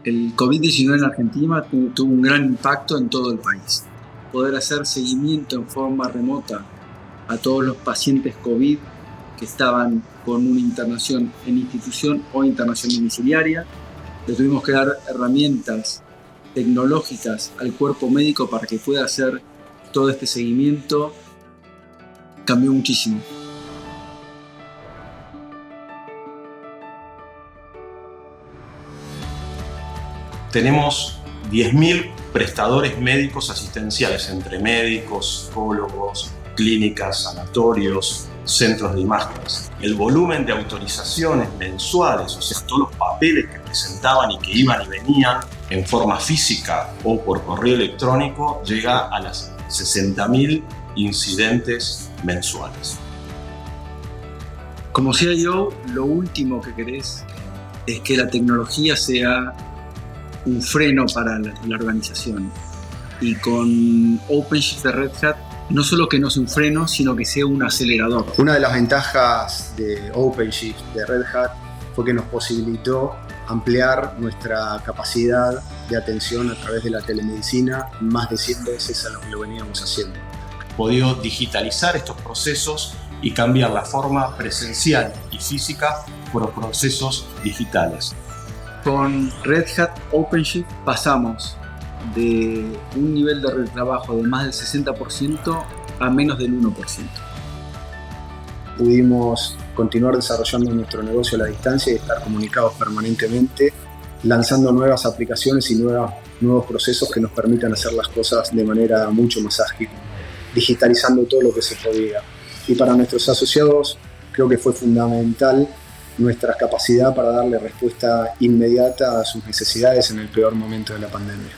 El COVID-19 en Argentina tuvo un gran impacto en todo el país. Poder hacer seguimiento en forma remota a todos los pacientes COVID que estaban con una internación en institución o internación domiciliaria. Le tuvimos que dar herramientas tecnológicas al cuerpo médico para que pueda hacer todo este seguimiento. Cambió muchísimo. Tenemos 10.000 prestadores médicos asistenciales entre médicos, psicólogos, clínicas, sanatorios, centros de imágenes. El volumen de autorizaciones mensuales, o sea, todos los papeles que presentaban y que iban y venían en forma física o por correo electrónico, llega a las 60.000 incidentes mensuales. Como CIO, lo último que querés es que la tecnología sea un freno para la organización. Y con OpenShift de Red Hat, no solo que no sea un freno, sino que sea un acelerador. Una de las ventajas de OpenShift de Red Hat fue que nos posibilitó ampliar nuestra capacidad de atención a través de la telemedicina más de 100 veces a lo que lo veníamos haciendo. Podido digitalizar estos procesos y cambiar la forma presencial y física por procesos digitales. Con Red Hat OpenShift pasamos de un nivel de trabajo de más del 60% a menos del 1%. Pudimos continuar desarrollando nuestro negocio a la distancia y estar comunicados permanentemente, lanzando nuevas aplicaciones y nuevos procesos que nos permitan hacer las cosas de manera mucho más ágil, digitalizando todo lo que se podía. Y para nuestros asociados creo que fue fundamental nuestra capacidad para darle respuesta inmediata a sus necesidades en el peor momento de la pandemia.